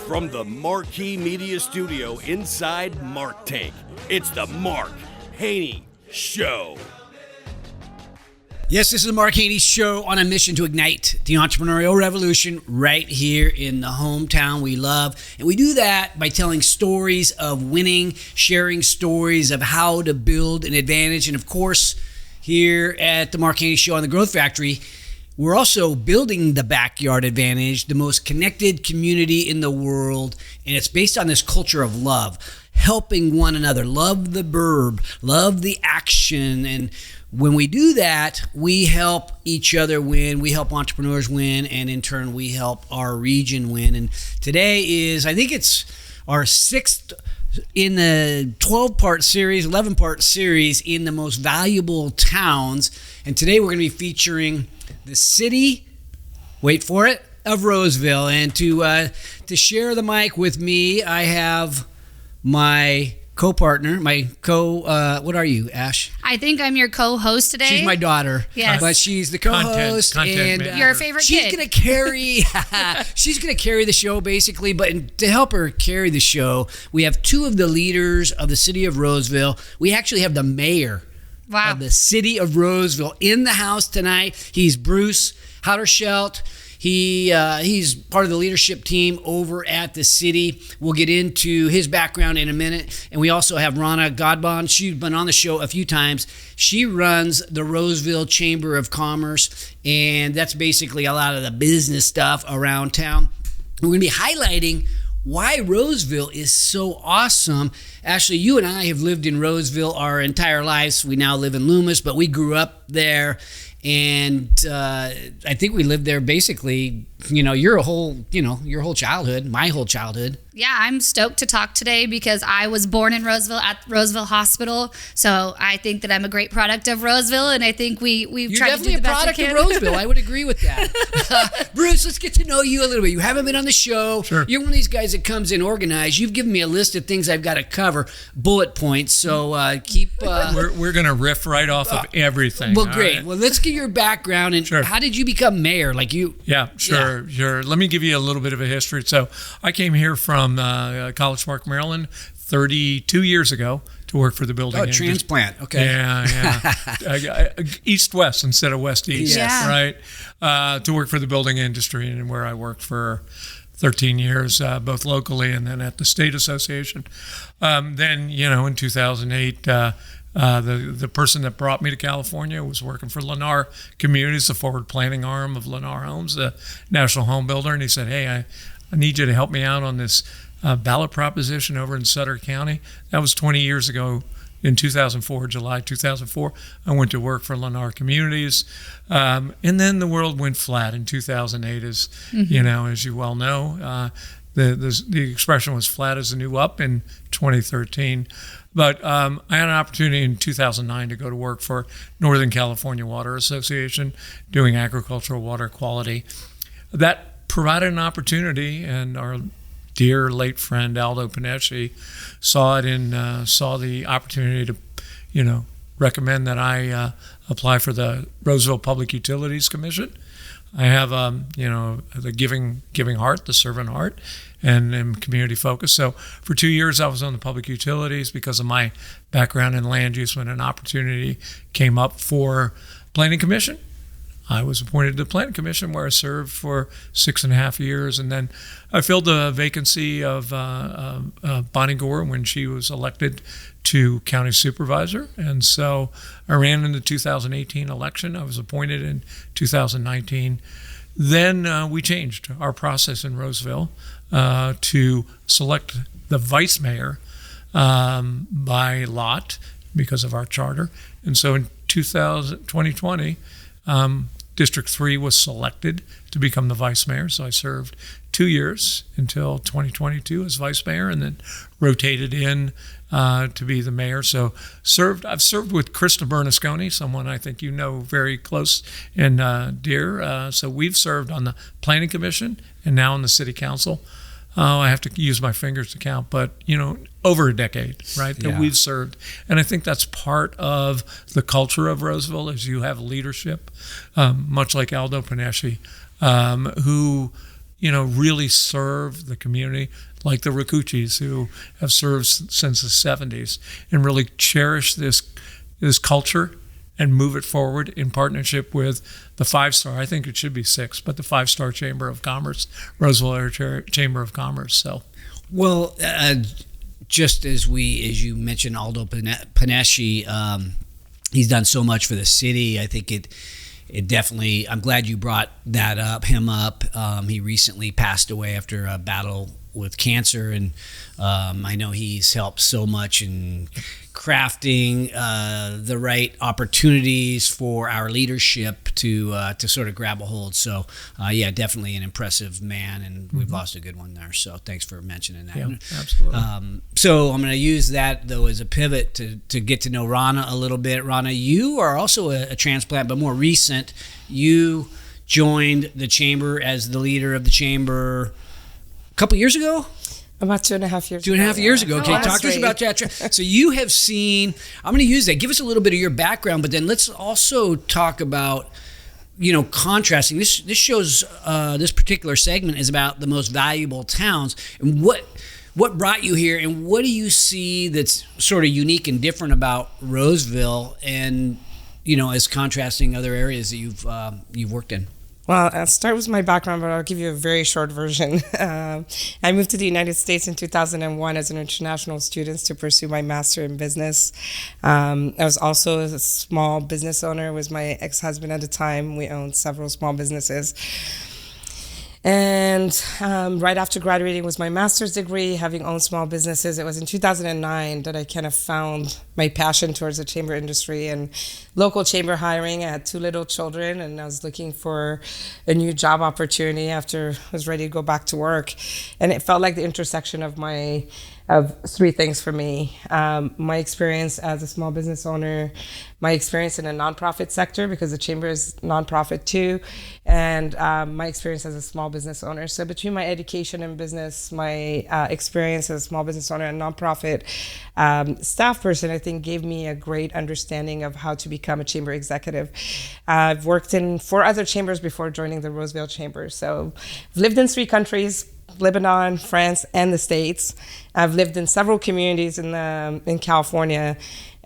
From the Marquee Media Studio inside Mark Tank, it's the Mark Haney Show. Yes, this is the Mark Haney Show on a mission to ignite the entrepreneurial revolution right here in the hometown we love. And we do that by telling stories of winning, sharing stories of how to build an advantage. And of course, here at the Mark Haney Show on the Growth Factory, we're also building the backyard advantage, the most connected community in the world. And it's based on this culture of love, helping one another, love the verb, love the action. And when we do that, we help each other win, we help entrepreneurs win, and in turn, we help our region win. And today is, I think it's our sixth in the 12-part series, 11-part series in the most valuable towns. And today we're going to be featuring the city, wait for it, of Roseville. And to share the mic with me, I have my co-partner, what are you, Ash? I think I'm your co-host today. She's my daughter. Yes. But she's the co-host. Content and your favorite she's kid. Gonna carry, she's going to carry the show, basically. But to help her carry the show, we have two of the leaders of the City of Roseville. We actually have the mayor of the City of Roseville in the house tonight. He's Bruce Houdesheldt. He's part of the leadership team over at the city. We'll get into his background in a minute. And we also have Rana, Ghadban. She's been on the show a few times. She runs the Roseville Chamber of Commerce, and that's basically a lot of the business stuff around town. We're going to be highlighting why Roseville is so awesome. Ashley, you and I have lived in Roseville our entire lives. We now live in Loomis, but we grew up there. And I think we lived there basically, your whole childhood, my whole childhood. Yeah, I'm stoked to talk today because I was born in Roseville at Roseville Hospital. So I think that I'm a great product of Roseville, and I think we've tried to do the best we can. You're definitely a product of Roseville. I would agree with that. Bruce, let's get to know you a little bit. You haven't been on the show. Sure. You're one of these guys that comes in organized. You've given me a list of things I've got to cover, bullet points. So keep. We're going to riff right off of everything. Well, great. Right? Well, let's get your background and Sure. How did you become mayor? Yeah, sure. Let me give you a little bit of a history. So I came here from College Park, Maryland, 32 years ago to work for the building industry. Transplant. Okay. Yeah. East-west instead of west-east, yes. right? To work for the building industry, and where I worked for 13 years, both locally and then at the state association. Then, in 2008, the person that brought me to California was working for Lennar Communities, the forward planning arm of Lennar Homes, the national home builder. And he said, hey, I need you to help me out on this ballot proposition over in Sutter County. That was 20 years ago. In 2004, July 2004, I went to work for Lennar Communities. And then the world went flat in 2008, as you well know. The expression was flat as a new up in 2013. But I had an opportunity in 2009 to go to work for Northern California Water Association, doing agricultural water quality. That provided an opportunity, and our dear late friend Aldo Panesci saw the opportunity to, recommend that I apply for the Roseville Public Utilities Commission. I have, the giving heart, the servant heart, and am community focused. So for 2 years, I was on the public utilities because of my background in land use. When an opportunity came up for planning commission, I was appointed to the planning commission, where I served for 6.5 years. And then I filled the vacancy of Bonnie Gore when she was elected to county supervisor. And so I ran in the 2018 election. I was appointed in 2019. Then we changed our process in Roseville to select the vice mayor by lot because of our charter. And so in 2020, District 3 was selected to become the vice mayor. So I served 2 years until 2022 as vice mayor, and then rotated in to be the mayor. So I've served with Krista Bernasconi, someone I think you know very close and dear. So we've served on the Planning Commission and now on the City Council. I have to use my fingers to count, but over a decade, right, that we've served. And I think that's part of the culture of Roseville, is you have leadership, much like Aldo Panesci, who really serve the community, like the Rakuchis, who have served since the 70s, and really cherish this culture and move it forward in partnership with the 5-star. I think it should be 6, but the 5-star Chamber of Commerce, Roseville Area Chamber of Commerce. So, well, just as you mentioned, Aldo Panesci, he's done so much for the city. I think it definitely. I'm glad you brought him up. He recently passed away after a battle with cancer, and I know he's helped so much in crafting the right opportunities for our leadership to sort of grab a hold. So yeah, definitely an impressive man, and we've lost a good one there. So thanks for mentioning that. Yeah, absolutely. So I'm going to use that though as a pivot to get to know Rana a little bit. Rana, you are also a transplant, but more recent. You joined the chamber as the leader of the chamber a couple years ago. About 2.5 years. 2.5 years ago. Okay, talk to us right. about that. So you have seen. I'm going to use that. Give us a little bit of your background, but then let's also talk about, contrasting. This shows this particular segment is about the most valuable towns, and what brought you here, and what do you see that's sort of unique and different about Roseville, and as contrasting other areas that you've worked in. Well, I'll start with my background, but I'll give you a very short version. I moved to the United States in 2001 as an international student to pursue my master in business. I was also a small business owner with my ex-husband at the time. We owned several small businesses. And right after graduating with my master's degree, having owned small businesses, it was in 2009 that I kind of found my passion towards the chamber industry and local chamber hiring. I had 2 little children, and I was looking for a new job opportunity after I was ready to go back to work. And it felt like the intersection of 3 things for me. My experience as a small business owner, my experience in a nonprofit sector, because the chamber is nonprofit too, and my experience as a small business owner. So between my education and business, my experience as a small business owner and nonprofit staff person, I think gave me a great understanding of how to become a chamber executive. I've worked in 4 other chambers before joining the Roseville Chamber. So I've lived in 3 countries, Lebanon, France, and the States. I've lived in several communities in California,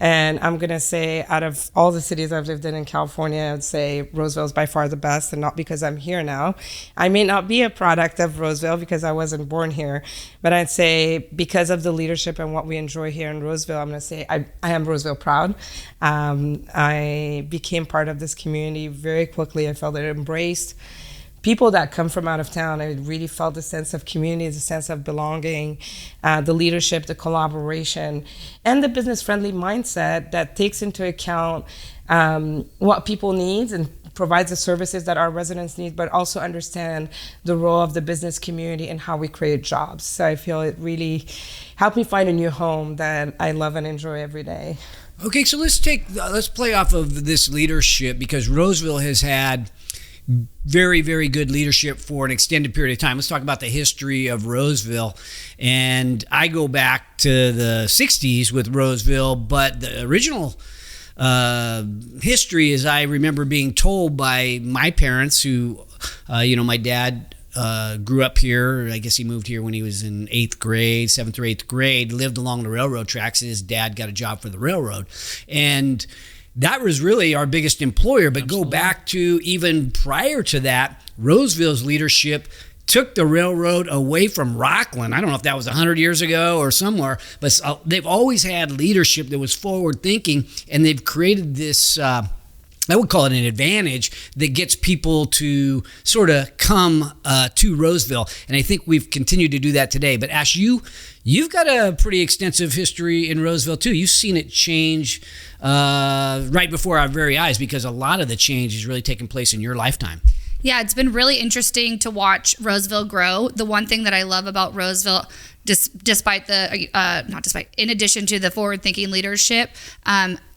and I'm gonna say out of all the cities I've lived in California, I'd say Roseville is by far the best, and not because I'm here now. I may not be a product of Roseville because I wasn't born here, but I'd say because of the leadership and what we enjoy here in Roseville, I'm gonna say I am Roseville proud. I became part of this community very quickly. I felt it embraced people that come from out of town. I really felt a sense of community, the sense of belonging, the leadership, the collaboration, and the business-friendly mindset that takes into account what people need and provides the services that our residents need, but also understand the role of the business community and how we create jobs. So I feel it really helped me find a new home that I love and enjoy every day. Okay, so let's play off of this leadership, because Roseville has had very, very good leadership for an extended period of time. Let's talk about the history of Roseville. And I go back to the 60s with Roseville, but the original history, as I remember being told by my parents, who, my dad grew up here. I guess he moved here when he was in 7th or 8th grade, lived along the railroad tracks, and his dad got a job for the railroad. And that was really our biggest employer. But Absolutely. Go back to even prior to that, Roseville's leadership took the railroad away from Rockland. I don't know if that was 100 years ago or somewhere, but they've always had leadership that was forward thinking, and they've created this, I would call it an advantage that gets people to sort of come to Roseville. And I think we've continued to do that today. But Ash, you've got a pretty extensive history in Roseville too. You've seen it change right before our very eyes, because a lot of the change has really taken place in your lifetime. Yeah, it's been really interesting to watch Roseville grow. The one thing that I love about Roseville, in addition to the forward-thinking leadership,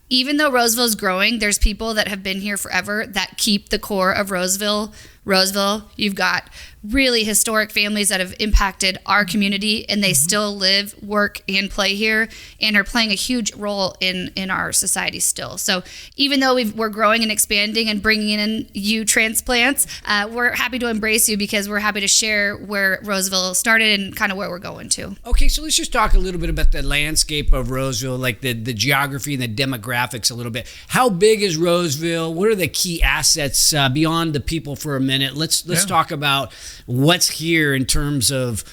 even though Roseville's growing, there's people that have been here forever that keep the core of Roseville Roseville. You've got really historic families that have impacted our community, and they still live, work, and play here, and are playing a huge role in our society still. So even though we're growing and expanding and bringing in you transplants, we're happy to embrace you because we're happy to share where Roseville started and kind of where we're going to. Okay, so let's just talk a little bit about the landscape of Roseville, like the geography and the demographics a little bit. How big is Roseville? What are the key assets beyond the people for a minute? Let's talk about what's here in terms of,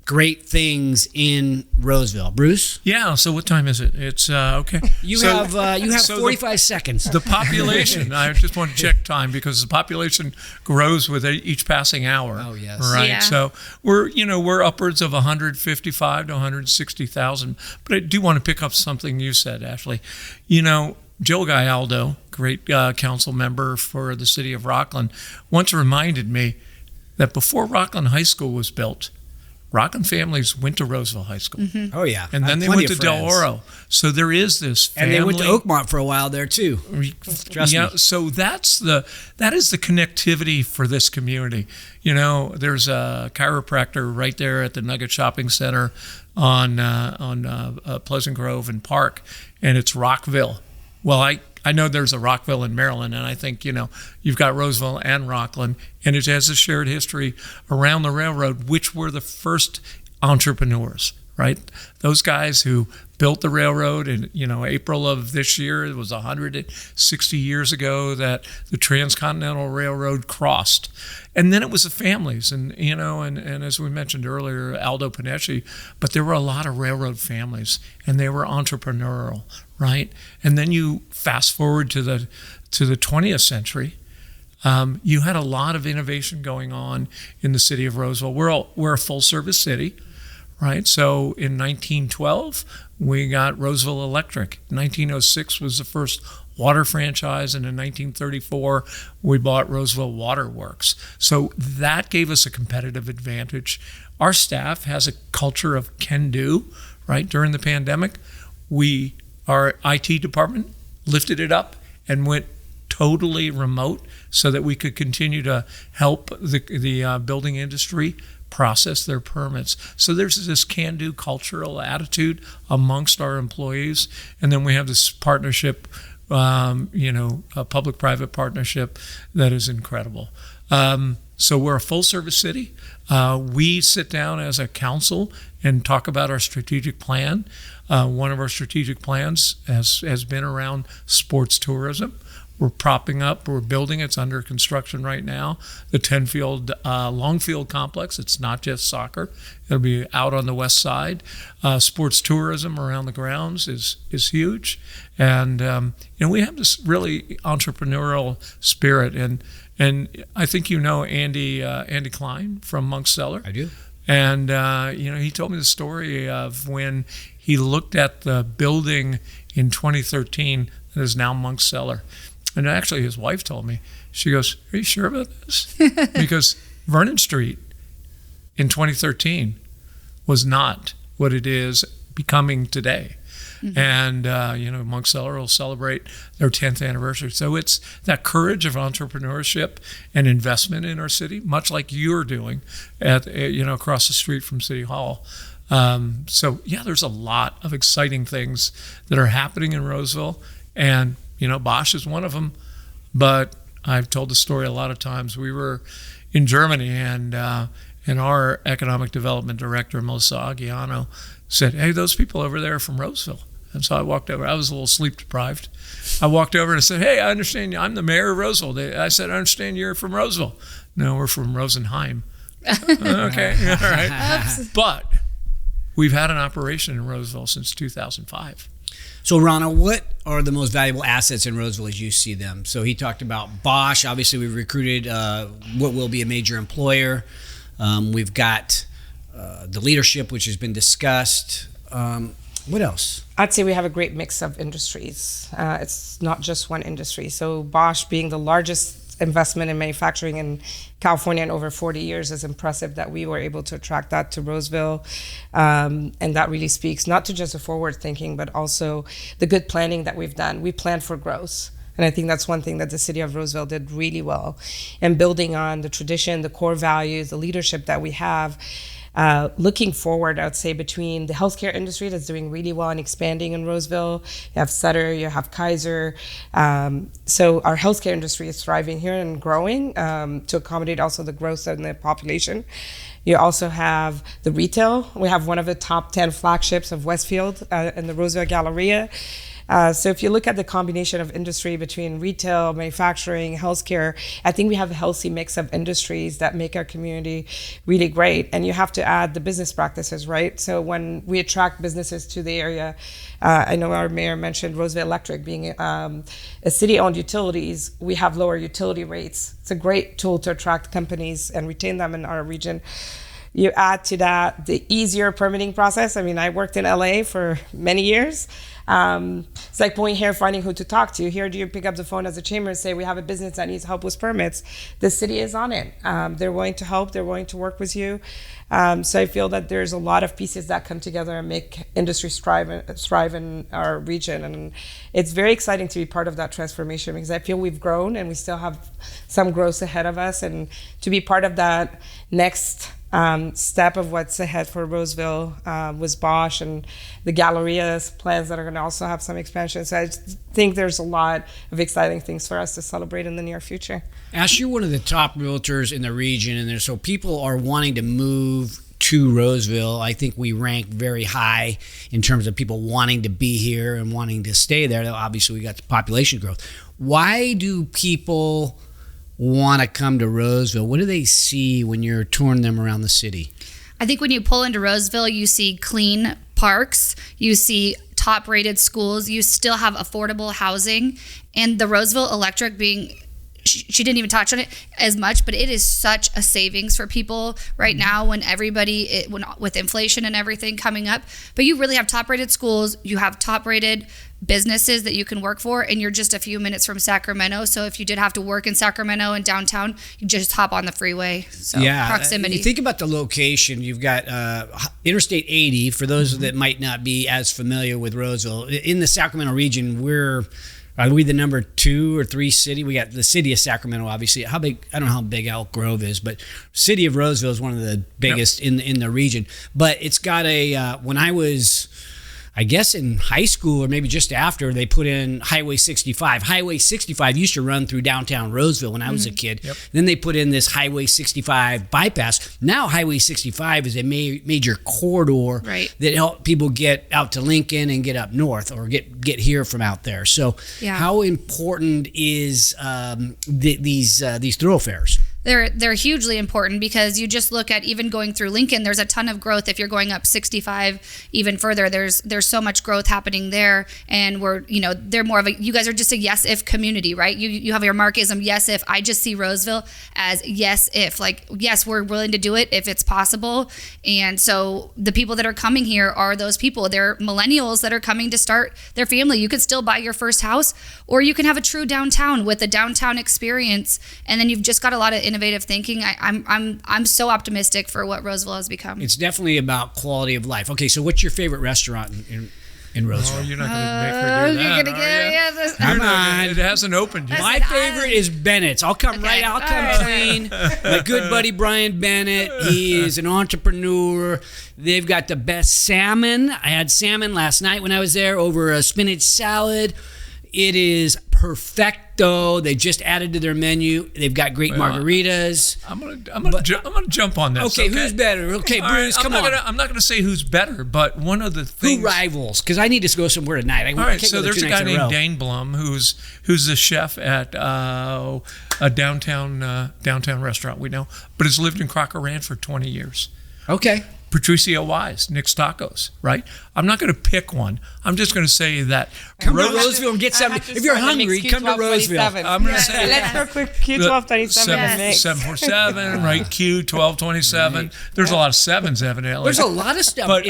great things in Roseville. Bruce? Yeah, so what time is it? It's okay. You have 45 seconds. The population, I just want to check time because the population grows with each passing hour. Oh, yes. Right. Yeah. So we're upwards of 155 to 160,000. But I do want to pick up something you said, Ashley. Joe Gallardo, great council member for the city of Rockland, once reminded me that before Rockland High School was built, Rockland families went to Roseville High School. Mm-hmm. Oh, yeah. And then they went to Del Oro. So there is this family. And they went to Oakmont for a while there, too. Trust me. So that is the connectivity for this community. There's a chiropractor right there at the Nugget Shopping Center on Pleasant Grove and Park, and it's Rockville. Well, I know there's a Rockville in Maryland, and I think, you've got Roseville and Rockland, and it has a shared history around the railroad, which were the first entrepreneurs, right? Those guys who built the railroad in, April of this year, it was 160 years ago that the Transcontinental Railroad crossed. And then it was the families, and as we mentioned earlier, Aldo Panesci, but there were a lot of railroad families, and they were entrepreneurial, right? And then you fast forward to the 20th century, you had a lot of innovation going on in the city of Roseville. We're a full-service city, right? So in 1912, we got Roseville Electric. 1906 was the first water franchise, and in 1934, we bought Roseville Water Works. So that gave us a competitive advantage. Our staff has a culture of can-do, right? During the pandemic, our IT department lifted it up and went totally remote so that we could continue to help the building industry process their permits. So there's this can-do cultural attitude amongst our employees. And then we have this partnership, a public-private partnership that is incredible. So we're a full-service city. We sit down as a council and talk about our strategic plan. One of our strategic plans has been around sports tourism. We're building, it's under construction right now, the 10-field Longfield complex. It's not just soccer. It'll be out on the west side. Sports tourism around the grounds is huge. And, we have this really entrepreneurial spirit. And I think Andy Klein from Monk's Cellar. I do. And, he told me the story of when he looked at the building in 2013 that is now Monk's Cellar. And actually, his wife told me, she goes, "Are you sure about this?" Because Vernon Street in 2013 was not what it is becoming today. Mm-hmm. And, Monk's Cellar will celebrate their 10th anniversary. So it's that courage of entrepreneurship and investment in our city, much like you're doing across the street from City Hall. There's a lot of exciting things that are happening in Roseville. And, Bosch is one of them. But I've told the story a lot of times. We were in Germany, and our economic development director, Melissa Aguiano, said, "Hey, those people over there are from Roseville." And so I walked over. I was a little sleep deprived. I walked over and I said, "Hey, I understand I'm the mayor of Roseville." I said, "I understand you're from Roseville." "No, we're from Rosenheim." Okay, all right. But we've had an operation in Roseville since 2005. So, Rana, what are the most valuable assets in Roseville as you see them? So he talked about Bosch. Obviously, we've recruited what will be a major employer. We've got the leadership, which has been discussed. What else? I'd say we have a great mix of industries. It's not just one industry. So Bosch being the largest investment in manufacturing in California in over 40 years is impressive that we were able to attract that to Roseville. And that really speaks not to just the forward thinking, but also the good planning that we've done. We planned for growth. And I think that's one thing that the city of Roseville did really well. And building on the tradition, the core values, the leadership that we have, looking forward, I would say, between the healthcare industry that's doing really well and expanding in Roseville. You have Sutter, you have Kaiser. So our healthcare industry is thriving here and growing to accommodate also the growth in the population. You also have the retail. We have one of the top 10 flagships of Westfield in the Roseville Galleria. So if you look at the combination of industry between retail, manufacturing, healthcare, I think we have a healthy mix of industries that make our community really great. And you have to add the business practices, right? So when we attract businesses to the area, I know our mayor mentioned Roseville Electric being a city-owned utilities. We have lower utility rates. It's a great tool to attract companies and retain them in our region. You add to that the easier permitting process. I mean, I worked in LA for many years. It's like going here, finding who to talk to. Here, do you pick up the phone as a chamber and say, we have a business that needs help with permits? The city is on it. They're willing to help. They're willing to work with you. So I feel that there's a lot of pieces that come together and make industry thrive in our region. And it's very exciting to be part of that transformation because I feel we've grown and we still have some growth ahead of us. And to be part of that next step of what's ahead for Roseville was Bosch and the Galleria's plans that are going to also have some expansion. So I think there's a lot of exciting things for us to celebrate in the near future. Ash, you're one of the top realtors in the region, and so people are wanting to move to Roseville. I think we rank very high in terms of people wanting to be here and wanting to stay there. Obviously, we got the population growth. Why do people want to come to Roseville? What do they see when you're touring them around the city? I think when you pull into Roseville, you see clean parks, you see top-rated schools, you still have affordable housing, and the Roseville Electric being, she didn't even touch on it as much, but it is such a savings for people right now when with inflation and everything coming up. But you really have top-rated schools, you have top-rated businesses that you can work for, and you're just a few minutes from Sacramento. So if you did have to work in Sacramento and downtown, you just hop on the freeway. So proximity. You think about the location. You've got Interstate 80. For those that might not be as familiar with Roseville, in the Sacramento region, are we the number 2 or 3 city? We got the city of Sacramento, obviously. How big? I don't know how big Elk Grove is, but city of Roseville is one of the biggest in the region. But it's got when I was, I guess in high school or maybe just after, they put in Highway 65. Highway 65 used to run through downtown Roseville when I was a kid. Yep. Then they put in this Highway 65 bypass. Now Highway 65 is a major corridor that help people get out to Lincoln and get up north or get here from out there. So how important is these thoroughfares? They're hugely important because you just look at even going through Lincoln, there's a ton of growth. If you're going up 65 even further, there's so much growth happening there. And they're more of you guys are just a yes if community, right? You have your Markism, yes if. I just see Roseville as yes if, like, yes, we're willing to do it if it's possible. And so the people that are coming here are those people. They're millennials that are coming to start their family. You could still buy your first house, or you can have a true downtown with a downtown experience. And then you've just got a lot of innovative thinking. I'm so optimistic for what Roseville has become. It's definitely about quality of life. Okay, so what's your favorite restaurant in Roseville? Oh, you're not going to make her do that, Come on. It hasn't opened yet. My favorite is Bennett's. I'll come clean. My good buddy Brian Bennett, he is an entrepreneur. They've got the best salmon. I had salmon last night when I was there over a spinach salad. It is perfecto. They just added to their menu. They've got great margaritas. I'm gonna jump on this. Okay, who's better? Okay, Bruce, come on. I'm not gonna say who's better, but one of the things. Who rivals? Because I need to go somewhere tonight. All right, so there's a guy named Dane Blum who's the chef at a downtown restaurant we know, but has lived in Crocker Ranch for 20 years. Okay. Patricia Wise, Nick's Tacos, right? I'm not going to pick one. I'm just going to say that. Come to Roseville and get something. If you're hungry, come to Roseville. I'm going to say. Let's go quick Q1227. 747, right? Q1227. Right. There's a lot of sevens, evidently. There's a lot of stuff. But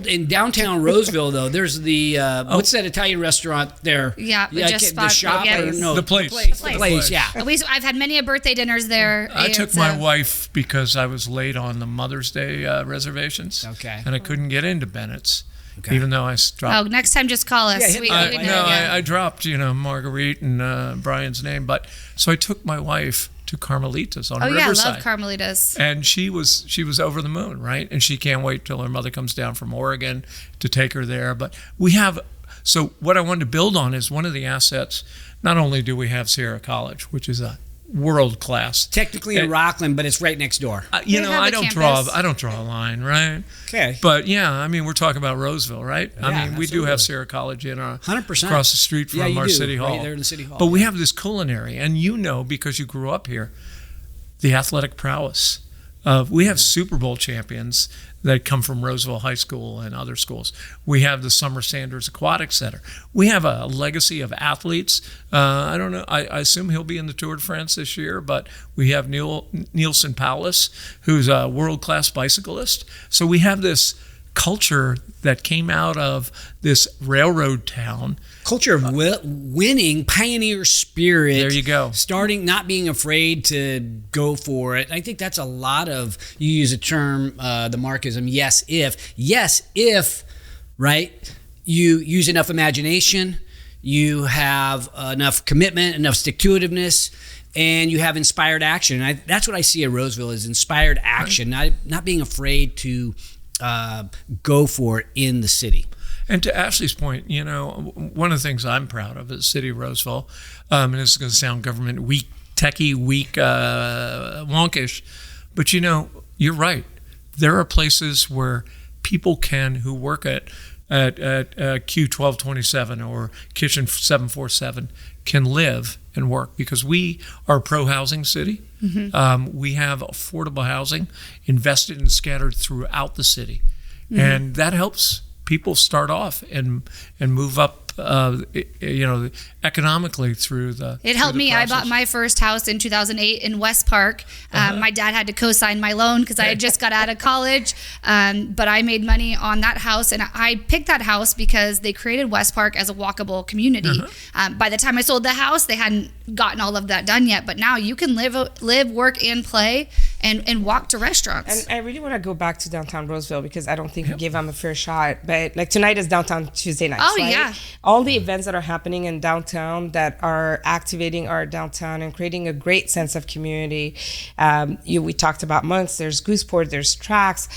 in downtown Roseville, though, there's the, what's that Italian restaurant there? Yeah, the shop? The place. The place, yeah. I've had many birthday dinners there. I took my wife because I was late on the Mother's Day reservations. Okay. And I couldn't get into Bennett's. Okay. even though I dropped. Oh, next time just call us. Yeah, hit me up. I dropped, Marguerite and Brian's name, but so I took my wife to Carmelitas on Oh yeah, I Riverside. love Carmelitas. And she was over the moon, right? And she can't wait till her mother comes down from Oregon to take her there. But so what I wanted to build on is one of the assets. Not only do we have Sierra College, which is a world class, Technically in Rockland, but it's right next door. have I a don't campus. draw a line, right? Okay. But yeah, we're talking about Roseville, right? We do absolutely. have Sierra College in our 100%. across the street from you our do, city hall, right there in the city hall. But we have this culinary, and because you grew up here, the athletic prowess. We have Super Bowl champions that come from Roseville High School and other schools. We have the Summer Sanders Aquatic Center. We have a legacy of athletes. I don't know. I assume he'll be in the Tour de France this year, but we have Nielsen Powless, who's a world-class bicyclist. So we have this culture that came out of this railroad town. Culture of winning, pioneer spirit. There you go. Starting, not being afraid to go for it. I think that's a lot of, you use a term, the Markism, yes, if, right? You use enough imagination, you have enough commitment, enough stick-to-itiveness, and you have inspired action. And that's what I see at Roseville is inspired action, not being afraid to go for it in the city. And to Ashley's point, one of the things I'm proud of is the City of Roseville, and this is going to sound government weak, techie, weak, wonkish, but you're right. There are places where people who work at Q1227 or Kitchen 747 can live and work because we are a pro-housing city. Mm-hmm. We have affordable housing invested and scattered throughout the city. Mm-hmm. And that helps people start off and move up, economically through the. It helped me. Process. I bought my first house in 2008 in West Park. My dad had to co-sign my loan because I had just got out of college, but I made money on that house, and I picked that house because they created West Park as a walkable community. By the time I sold the house, they hadn't gotten all of that done yet, but now you can live, work, and play, and walk to restaurants. And I really want to go back to downtown Roseville because I don't think we gave them a fair shot. But like tonight is downtown Tuesday nights. Oh, right? yeah. All the events that are happening in downtown that are activating our downtown and creating a great sense of community. We talked about Monks. There's Gooseport. There's Tracks.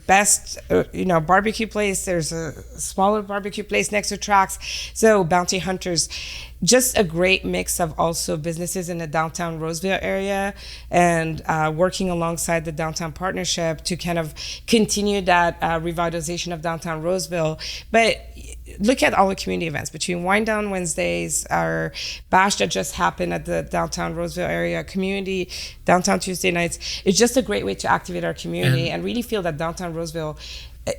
Best, barbecue place. There's a smaller barbecue place next to Tracks. So Bounty Hunters. Just a great mix of also businesses in the downtown Roseville area and working alongside the downtown partnership to kind of continue that revitalization of downtown Roseville. But look at all the community events between Wine Down Wednesdays, our bash that just happened at the downtown Roseville area community, downtown Tuesday nights. It's just a great way to activate our community and really feel that downtown Roseville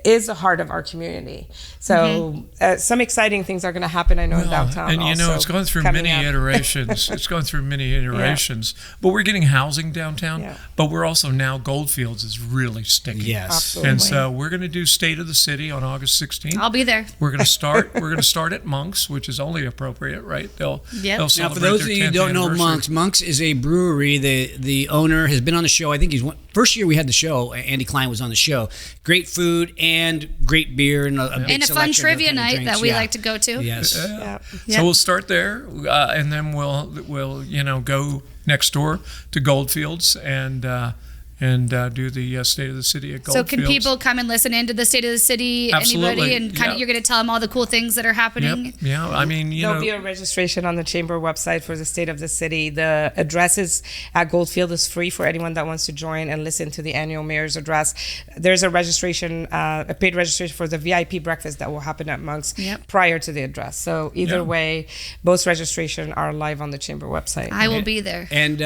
is the heart of our community. So some exciting things are going to happen, I know, in downtown. And it's going through many iterations. It's going through many iterations. But we're getting housing downtown. But we're also now Goldfields is really sticking. Yes. Absolutely. And so we're going to do State of the City on August 16th. I'll be there. We're going to start. We're going to start at Monks, which is only appropriate, right? They'll Now, celebrate for those of their you who 10th don't know anniversary. Monks is a brewery. The owner has been on the show. I think first year we had the show. Andy Klein was on the show. Great food and great beer and a big And a fun selection of trivia kind of night drinks. that we like to go to. Yes. So we'll start there, and then we'll go next door to Goldfields and do the State of the City at Goldfields. So can people come and listen into the State of the City? Absolutely. Anybody? And kind of you're going to tell them all the cool things that are happening? Yep. Yeah. I mean, There'll be a registration on the Chamber website for the State of the City. The address is at Goldfield is free for anyone that wants to join and listen to the annual mayor's address. There's a registration, a paid registration for the VIP breakfast that will happen at Monks prior to the address. So either way, both registration are live on the Chamber website. I will be there. And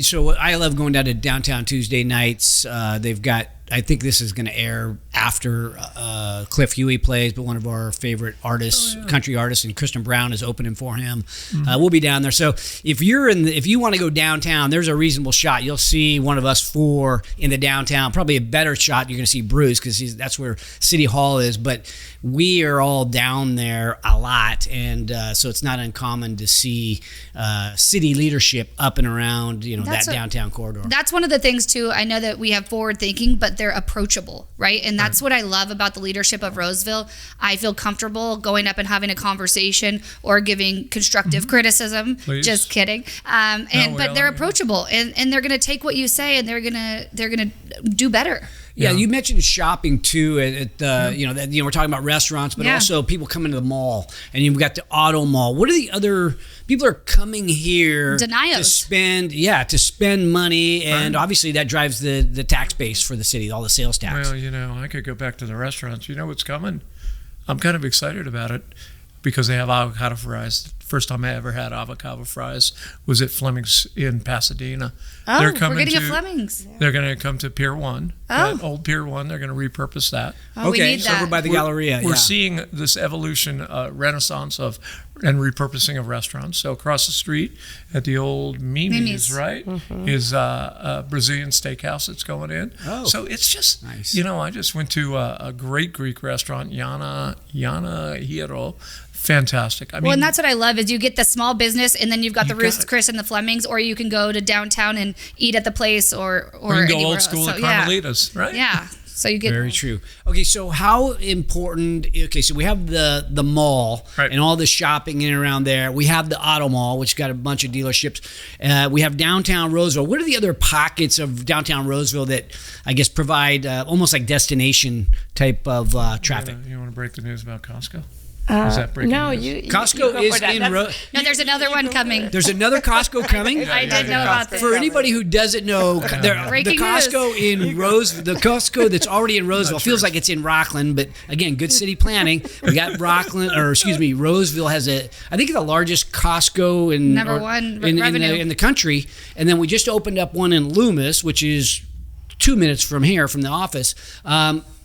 so I love going down to downtown Tuesday nights. They've got, I think this is going to air after Cliff Huey plays, but one of our favorite artists, country artists, and Kristen Brown is opening for him. We'll be down there. So if you want to go downtown, there's a reasonable shot. You'll see one of us four in the downtown. Probably a better shot, you're going to see Bruce because that's where City Hall is. But we are all down there a lot, and so it's not uncommon to see city leadership up and around that downtown corridor. That's one of the things too. I know that we have forward thinking, but they're approachable, right? And that's what I love about the leadership of Roseville. I feel comfortable going up and having a conversation or giving constructive criticism. Please. Just kidding. But they're approachable, and they're going to take what you say, and they're going to do better. Yeah, you mentioned shopping too. We're talking about restaurants, but also people coming to the mall, and you've got the auto mall. What are the other people are coming here to spend money, and obviously that drives the tax base for the city, all the sales tax. Well, I could go back to the restaurants. You know what's coming? I'm kind of excited about it because they have avocado fries. First time I ever had avocado fries was at Fleming's in Pasadena. Oh, we're getting a Fleming's. They're going to come to Pier 1, that old Pier 1. They're going to repurpose that. Oh, we need that. Over by the Galleria. We're seeing this evolution, renaissance and repurposing of restaurants. So across the street at the old Mimi's, right, is a Brazilian steakhouse that's going in. Oh. So it's just, nice. I just went to a great Greek restaurant, Yana Hiro. Fantastic. I mean, and that's what I love is you get the small business, and then you've got the Ruth's Chris and the Fleming's, or you can go to downtown and eat at the place, or you can go anywhere old school else. at Carmelitas, right? Yeah. So you get very true. Okay, so how important? Okay, so we have the mall and all the shopping in and around there. We have the auto mall, which got a bunch of dealerships. We have downtown Roseville. What are the other pockets of downtown Roseville that I guess provide almost like destination type of traffic? You want to break the news about Costco? Is that breaking news? Costco is in No, there's another one coming. There's another Costco coming. I did know about this. For anybody who doesn't know, the Costco in the Costco that's already in Roseville feels like it's in Rockland, but again, good city planning. We got Roseville has I think the largest Costco in the country, and then we just opened up one in Loomis, which is 2 minutes from here from the office.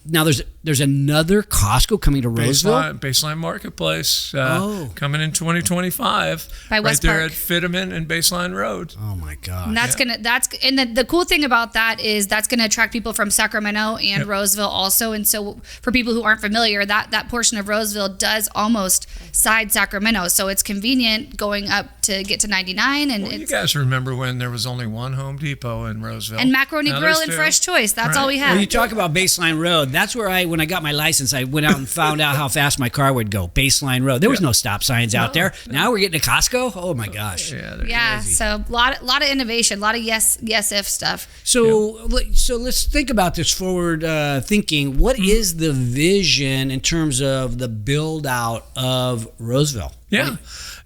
Now there's another Costco coming to Roseville. Baseline Marketplace coming in 2025. By West there Park. at Fitterman and Baseline Road. Oh my God! And the cool thing about that is that's gonna attract people from Sacramento and Roseville also. And so for people who aren't familiar, that portion of Roseville does almost side Sacramento, so it's convenient going up to get to 99. And you guys remember when there was only one Home Depot in Roseville and Macaroni Grill and Fresh Choice. That's all we had. When you talk about Baseline Road, that's where when I got my license, I went out and found out how fast my car would go. Baseline Road. There was no stop signs out there. Now we're getting to Costco. Oh my gosh. Yeah. So a lot of innovation, a lot of yes if stuff. So let's think about this forward thinking. What is the vision in terms of the build out of Roseville? Yeah.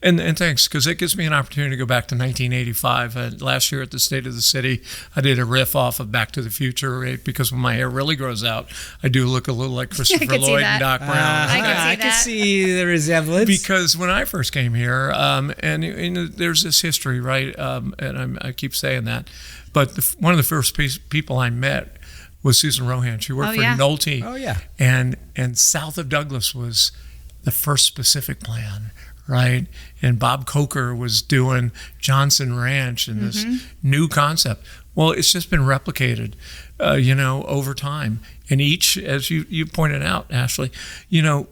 And thanks, because it gives me an opportunity to go back to 1985. Last year at the State of the City, I did a riff off of Back to the Future, right? Because when my hair really grows out, I do look a little like Christopher Lloyd and Doc Brown. I can see the resemblance. Because when I first came here, and there's this history, right? And I keep saying that, but one of the first people I met was Susan Rohan. She worked for Nolte. Oh, yeah. And south of Douglas was the first specific plan. Right, and Bob Coker was doing Johnson Ranch and this new concept. Well, it's just been replicated, over time. And each, as you pointed out, Ashley,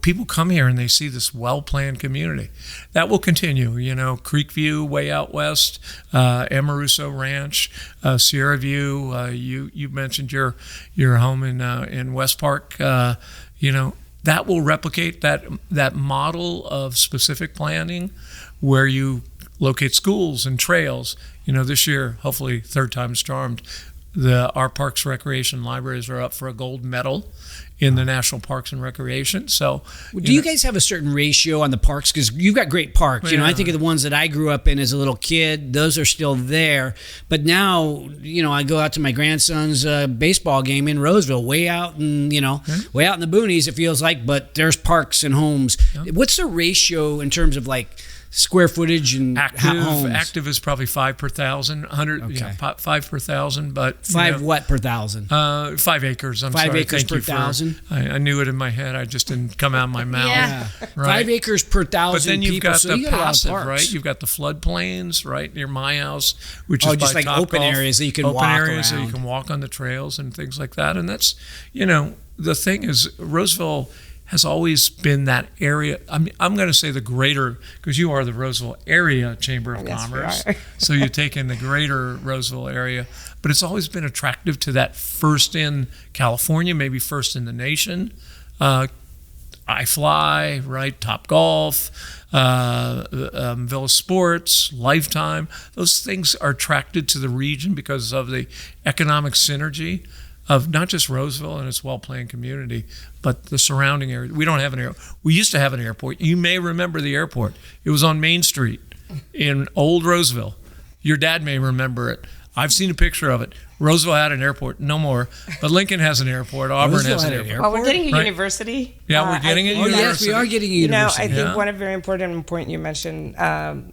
people come here and they see this well-planned community. That will continue. Creekview way out west, Amaruso Ranch, Sierra View. You mentioned your home in West Park. That will replicate that model of specific planning where you locate schools and trails. This year, hopefully third time's charmed, our parks, recreation, libraries are up for a gold medal in the National Parks and Recreation. So, do you guys have a certain ratio on the parks? Because you've got great parks. I think of the ones that I grew up in as a little kid. Those are still there. But now, I go out to my grandson's baseball game in Roseville, way out in the boonies. It feels like, but there's parks and homes. What's the ratio in terms of like square footage and homes? Active is probably 5 per 1,000, 100, 5 per 1,000, but 5 what per 1,000? 5 acres. 5 acres per 1,000. I knew it in my head. I just didn't come out of my mouth. Yeah. Right. 5 acres per 1,000. But then you've people, got so the you got passive, right? You've got the floodplains right near my house, which is just by like open Topgolf. areas that you can open walk areas around. that you can walk on the trails and things like that. And that's the thing is Roseville has always been that area. I'm going to say the greater, because you are the Roseville Area Chamber of Yes, we Commerce. are. So you take in the greater Roseville area, but it's always been attractive to that first in California, maybe first in the nation. iFly, right? Top Golf, Villa Sports, Lifetime. Those things are attracted to the region because of the economic synergy of not just Roseville and its well-planned community, but the surrounding area. We don't have an airport. We used to have an airport. You may remember the airport. It was on Main Street in old Roseville. Your dad may remember it. I've seen a picture of it. Roseville had an airport, no more. But Lincoln has an airport. Auburn Roseville has an had an airport. Well, we're getting a Right. university. Yeah, we're getting a I think Oh, university. yes, we are getting a You know, university. I think Yeah. one very important point you mentioned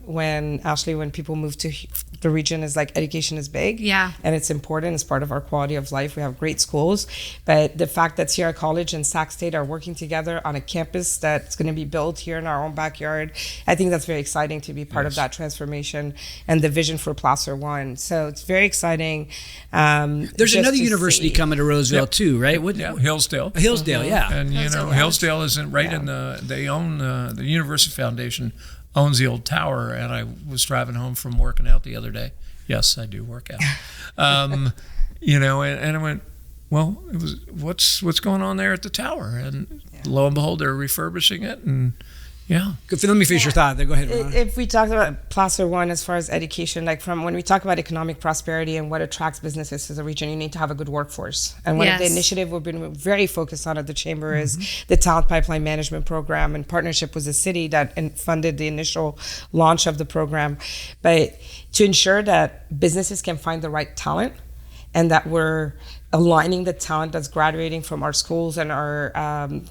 when people move to the region is like education is big. Yeah. And it's important. It's part of our quality of life. We have great schools. But the fact that Sierra College and Sac State are working together on a campus that's going to be built here in our own backyard, I think that's very exciting to be part of that transformation and the vision for Placer One. So it's very exciting. There's just another to university see. coming to Roseville Yep. too, right? What, Yeah, Hillsdale. Hillsdale, yeah. And Hillsdale, yeah. Hillsdale isn't right in they own the University Foundation owns the old tower, and I was driving home from working out the other day. Yes, I do work out. And I went, well, it was what's going on there at the tower? And lo and behold, they're refurbishing it, and yeah. Good. Let me finish your thought. Then go ahead, Rana. If we talk about Placer One as far as education, like from when we talk about economic prosperity and what attracts businesses to the region, you need to have a good workforce. And one of the Yes. initiatives we've been very focused on at the Chamber is the Talent Pipeline Management Program in partnership with the city that funded the initial launch of the program. But to ensure that businesses can find the right talent and that we're aligning the talent that's graduating from our schools and our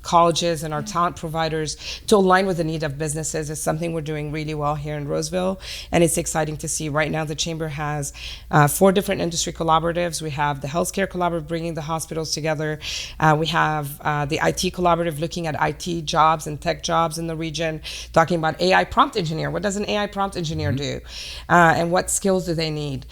colleges and our talent providers to align with the need of businesses is something we're doing really well here in Roseville. And it's exciting to see. Right now, the Chamber has 4 different industry collaboratives. We have the healthcare collaborative bringing the hospitals together. We have the IT collaborative looking at IT jobs and tech jobs in the region, talking about AI prompt engineer. What does an AI prompt engineer do? And what skills do they need?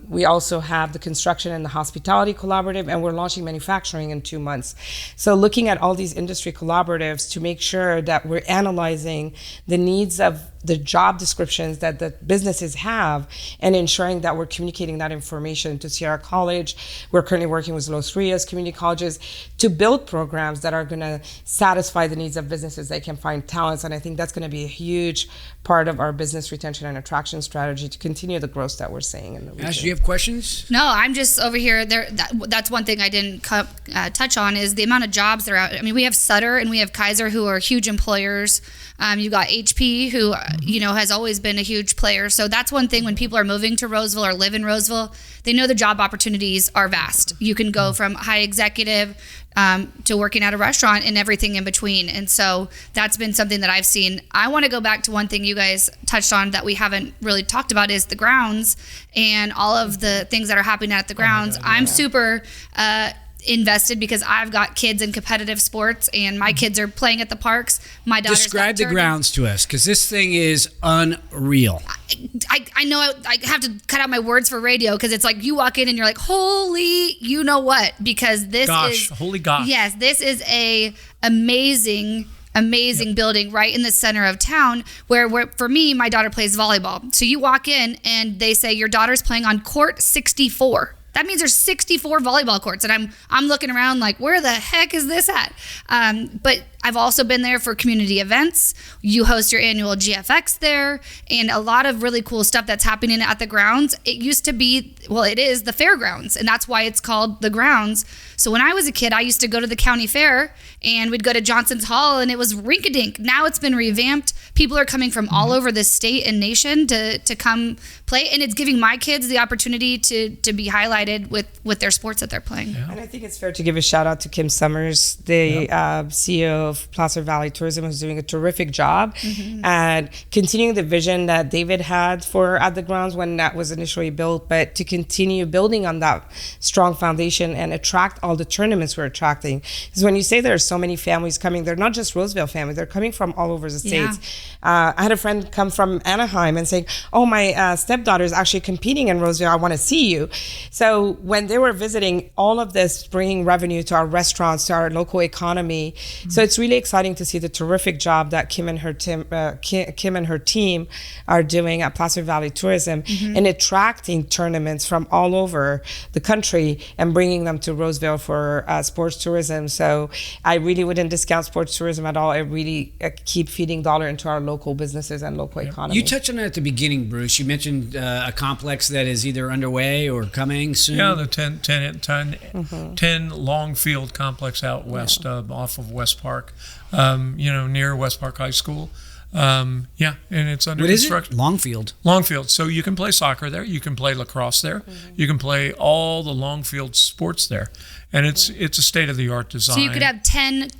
We also have the construction and the hospitality collaborative, and we're launching manufacturing in 2 months. So looking at all these industry collaboratives to make sure that we're analyzing the needs of the job descriptions that the businesses have and ensuring that we're communicating that information to Sierra College. We're currently working with Los Rios community colleges to build programs that are going to satisfy the needs of businesses. They can find talents, and I think that's going to be a huge part of our business retention and attraction strategy to continue the growth that we're seeing in the region. Ash, do you have questions? No, I'm just over here. That's one thing I didn't touch on is the amount of jobs that are out. I mean, we have Sutter and we have Kaiser, who are huge employers. You got HP, who has always been a huge player. So that's one thing when people are moving to Roseville or live in Roseville, they know the job opportunities are vast. You can go from high executive to working at a restaurant and everything in between. And so that's been something that I've seen. I want to go back to one thing you guys touched on that we haven't really talked about is the grounds and all of the things that are happening at the grounds. I'm super invested because I've got kids in competitive sports and my kids are playing at the parks. My daughter's Describe the grounds to us, because this thing is unreal. I know I have to cut out my words for radio because it's like you walk in and you're like, holy, you know what? Because this is Holy gosh. Yes, this is a amazing building right in the center of town where for me, my daughter plays volleyball. So you walk in and they say your daughter's playing on court 64. That means there's 64 volleyball courts, and I'm looking around like, where the heck is this at? But I've also been there for community events. You host your annual GFX there, and a lot of really cool stuff that's happening at the grounds. It used to be, it is the fairgrounds, and that's why it's called the grounds. So when I was a kid, I used to go to the county fair, and we'd go to Johnson's Hall, and it was rink-a-dink. Now it's been revamped. People are coming from all over the state and nation to come play, and it's giving my kids the opportunity to be highlighted with their sports that they're playing. Yeah. And I think it's fair to give a shout out to Kim Summers, the CEO of Placer Valley Tourism, who's doing a terrific job and continuing the vision that David had for at the grounds when that was initially built, but to continue building on that strong foundation and attract all the tournaments we're attracting. Because when you say there are so many families coming, they're not just Roseville families, they're coming from all over the states. I had a friend come from Anaheim and saying, oh, my stepdaughter is actually competing in Roseville. I want to see you. So So when they were visiting, all of this bringing revenue to our restaurants, to our local economy. So it's really exciting to see the terrific job that Kim and her team are doing at Placer Valley Tourism in attracting tournaments from all over the country and bringing them to Roseville for sports tourism. So I really wouldn't discount sports tourism at all. It really keep feeding dollar into our local businesses and local economy. You touched on it at the beginning, Bruce. You mentioned a complex that is either underway or coming soon. Yeah, the 10 Longfield complex out west off of West Park, near West Park High School. And it's under construction. Longfield. Longfield. So you can play soccer there. You can play lacrosse there. You can play all the Longfield sports there. And it's a state-of-the-art design. So you could have 10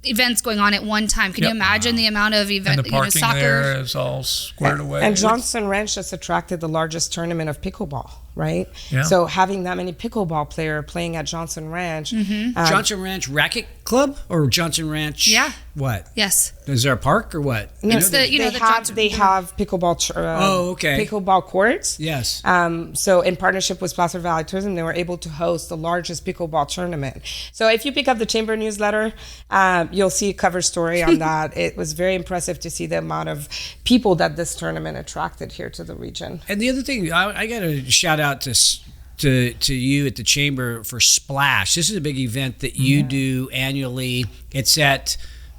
events going on at one time. Can you imagine the amount of events? And the parking there is all squared away. And Johnson Ranch just attracted the largest tournament of pickleball, right? Yeah. So having that many pickleball players playing at Johnson Ranch. Johnson Ranch Racket Club or Johnson Ranch? Yeah. What? Yes. Is there a park or what? No, It's they have pickleball. Pickleball courts. Yes. So in partnership with Placer Valley Tourism, they were able to host the largest pickleball tournament. So if you pick up the Chamber newsletter, you'll see a cover story on that. It was very impressive to see the amount of people that this tournament attracted here to the region. And the other thing, I got to shout out to you at the Chamber for Splash. This is a big event that you do annually. It's at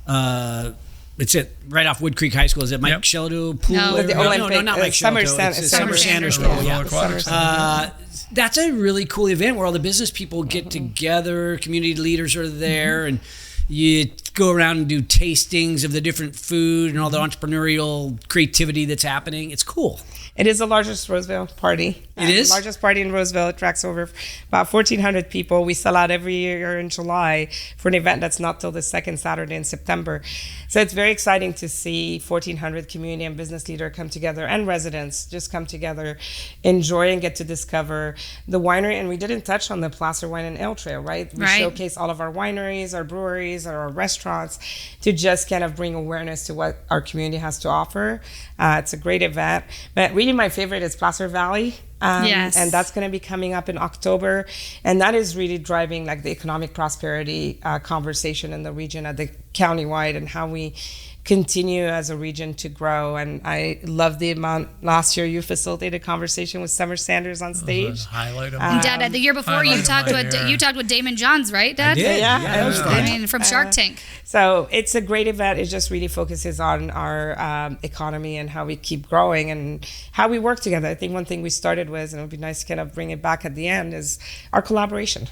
right off Wood Creek High School. Is it Mike Sheldo Pool? No. With the No, not Mike Summer Sheldo. It's Summer Sanders Sanders Pool. Pool, That's a really cool event where all the business people get together, community leaders are there, and you go around and do tastings of the different food and all the entrepreneurial creativity that's happening. It's cool. It is the largest Roseville party. It is? The largest party in Roseville. It attracts over about 1,400 people. We sell out every year in July for an event that's not till the second Saturday in September. So it's very exciting to see 1,400 community and business leaders come together and residents just come together, enjoy and get to discover the winery. And we didn't touch on the Placer Wine and Ale Trail, right? We showcase all of our wineries, our breweries, our restaurants to just kind of bring awareness to what our community has to offer. It's a great event. But really my favorite is Placer Valley. Yes. And that's going to be coming up in October. And that is really driving like the economic prosperity conversation in the region at the countywide and how we continue as a region to grow. And I love the amount last year you facilitated a conversation with Summer Sanders on stage. Highlight of And Dad, the year before you talked with Damon Johns, right, Dad? I did. Yeah. That was fun. I mean, from Shark Tank. So it's a great event. It just really focuses on our economy and how we keep growing and how we work together. I think one thing we started with, and it would be nice to kind of bring it back at the end, is our collaboration.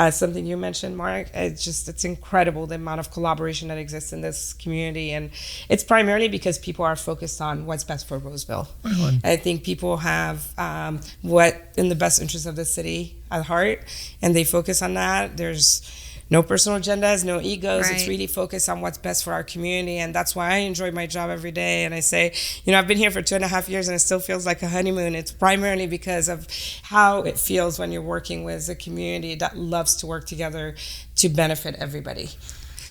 Something you mentioned, Mark, it's incredible the amount of collaboration that exists in this community. And it's primarily because people are focused on what's best for Roseville. I think people have what in the best interest of the city at heart, and they focus on that. There's no personal agendas, no egos. Right. It's really focused on what's best for our community. And that's why I enjoy my job every day. And I say, I've been here for 2.5 years and it still feels like a honeymoon. It's primarily because of how it feels when you're working with a community that loves to work together to benefit everybody.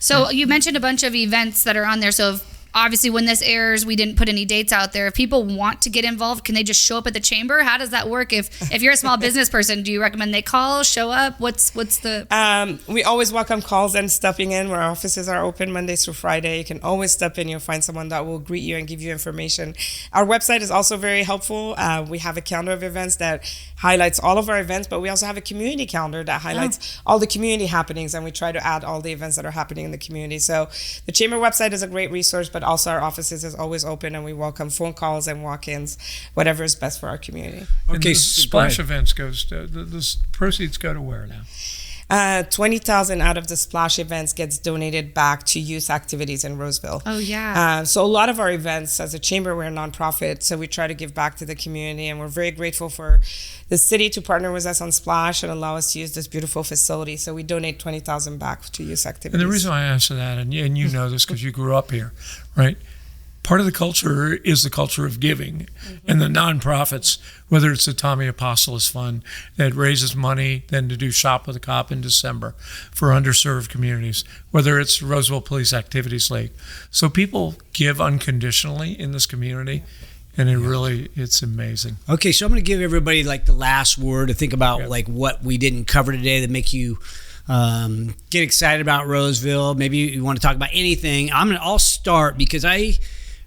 So you mentioned a bunch of events that are on there. So obviously when this airs, we didn't put any dates out there. If people want to get involved, can they just show up at the Chamber? How does that work? If you're a small business person, do you recommend they call, show up? What's the... We always welcome calls and stepping in. Our offices are open Mondays through Friday. You can always step in. You'll find someone that will greet you and give you information. Our website is also very helpful. We have a calendar of events that highlights all of our events, but we also have a community calendar that highlights all the community happenings, and we try to add all the events that are happening in the community. So the Chamber website is a great resource, but also our offices is always open, and we welcome phone calls and walk-ins, whatever is best for our community. Okay, the Splash events goes to the proceeds go to where now? 20,000 out of the Splash events gets donated back to youth activities in Roseville. Oh, yeah. So a lot of our events, as a chamber, we're a nonprofit, so we try to give back to the community, and we're very grateful for the city to partner with us on Splash and allow us to use this beautiful facility. So we donate 20,000 back to youth activities. And the reason I answer that, and you know this because you grew up here, right? Part of the culture is the culture of giving. And the nonprofits, whether it's the Tommy Apostolos Fund that raises money then to do Shop with a Cop in December for underserved communities, whether it's Roseville Police Activities League. So people give unconditionally in this community. And it's amazing. Okay, so I'm going to give everybody like the last word to think about like what we didn't cover today that make you get excited about Roseville. Maybe you want to talk about anything. I'll start because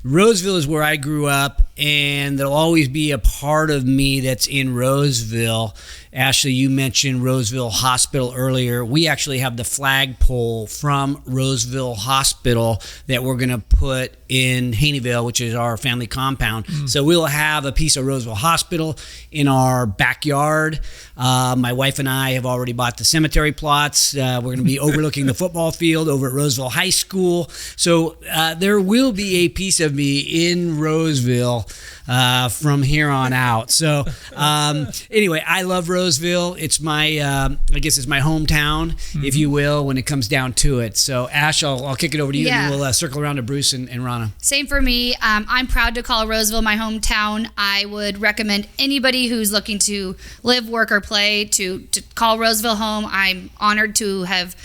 Roseville is where I grew up, and there'll always be a part of me that's in Roseville. Ashley, you mentioned Roseville Hospital earlier. We actually have the flagpole from Roseville Hospital that we're going to put in Haneyville, which is our family compound. So we'll have a piece of Roseville Hospital in our backyard. My wife and I have already bought the cemetery plots. We're going to be overlooking the football field over at Roseville High School. So there will be a piece of me in Roseville from here on out. So anyway, I love Roseville. It's my, I guess it's my hometown, if you will, when it comes down to it. So Ash, I'll kick it over to you, and then we'll circle around to Bruce and Rana. Same for me. I'm proud to call Roseville my hometown. I would recommend anybody who's looking to live, work, or play to call Roseville home. I'm honored to have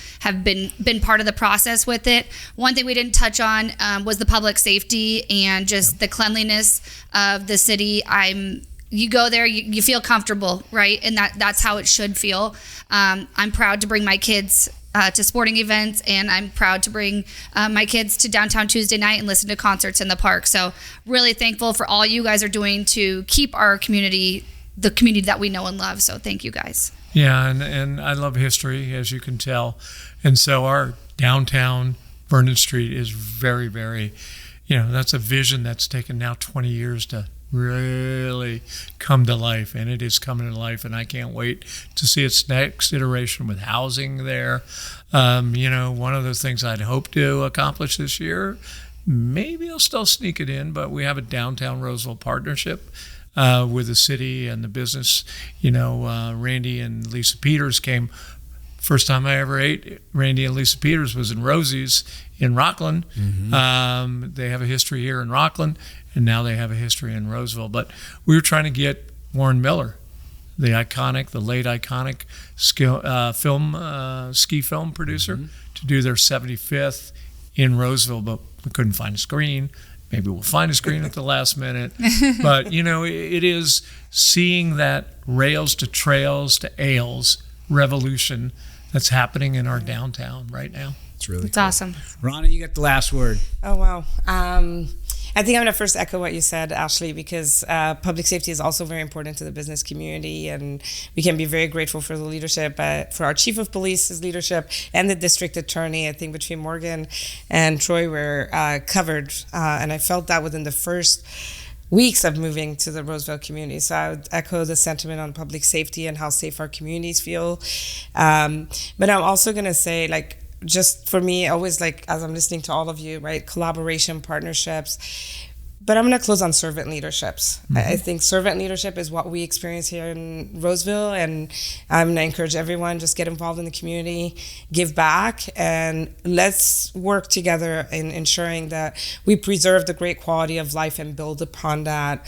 been part of the process with it. One thing we didn't touch on was the public safety and just the cleanliness of the city. You go there, you feel comfortable, right? And that's how it should feel. I'm proud to bring my kids to sporting events, and I'm proud to bring my kids to downtown Tuesday night and listen to concerts in the park. So really thankful for all you guys are doing to keep our community, the community that we know and love. So thank you guys. Yeah, and I love history, as you can tell. And so our downtown Vernon Street is very, very, that's a vision that's taken now 20 years to really come to life, and it is coming to life, and I can't wait to see its next iteration with housing there. One of the things I'd hope to accomplish this year, maybe I'll still sneak it in, but we have a downtown Roseville partnership with the city and the business. Randy and Lisa Peters came. First time I ever ate Randy and Lisa Peters was in Rosie's in Rockland. They have a history here in Rockland, and now they have a history in Roseville. But we were trying to get Warren Miller, the late iconic ski film producer, to do their 75th in Roseville, but we couldn't find a screen. Maybe we'll find a screen at the last minute. But, it is seeing that rails to trails to ales revolution that's happening in our downtown right now. It's awesome. Rana, you got the last word. Oh, wow. I think I'm going to first echo what you said, Ashley, because public safety is also very important to the business community, and we can be very grateful for the leadership, for our chief of police's leadership and the district attorney. I think between Morgan and Troy we're covered, and I felt that within the first weeks of moving to the Roseville community. So I would echo the sentiment on public safety and how safe our communities feel. But I'm also going to say, just for me, always as I'm listening to all of you, right, collaboration, partnerships. But I'm going to close on servant leaderships. I think servant leadership is what we experience here in Roseville, and I'm going to encourage everyone, just get involved in the community, give back, and let's work together in ensuring that we preserve the great quality of life and build upon that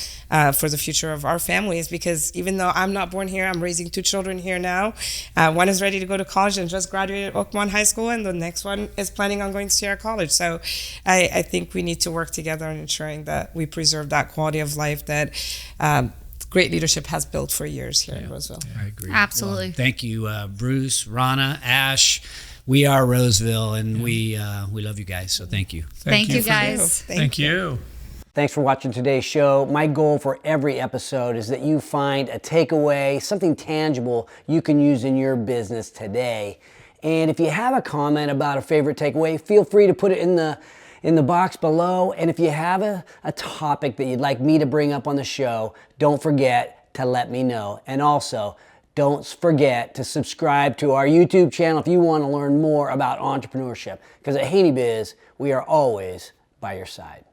for the future of our families. Because even though I'm not born here, I'm raising 2 children here now. One is ready to go to college and just graduated Oakmont High School, and the next one is planning on going to Sierra College. So I think we need to work together in ensuring that we preserve that quality of life that great leadership has built for years here in Roseville. I agree. Absolutely. Well, thank you, Bruce, Rana, Ash. We are Roseville, and we love you guys. So thank you. Thank you guys. Thank you. Thanks for watching today's show. My goal for every episode is that you find a takeaway, something tangible you can use in your business today. And if you have a comment about a favorite takeaway, feel free to put it in the box below. And if you have a topic that you'd like me to bring up on the show, don't forget to let me know. And also, don't forget to subscribe to our YouTube channel if you want to learn more about entrepreneurship. Because at Haney Biz, we are always by your side.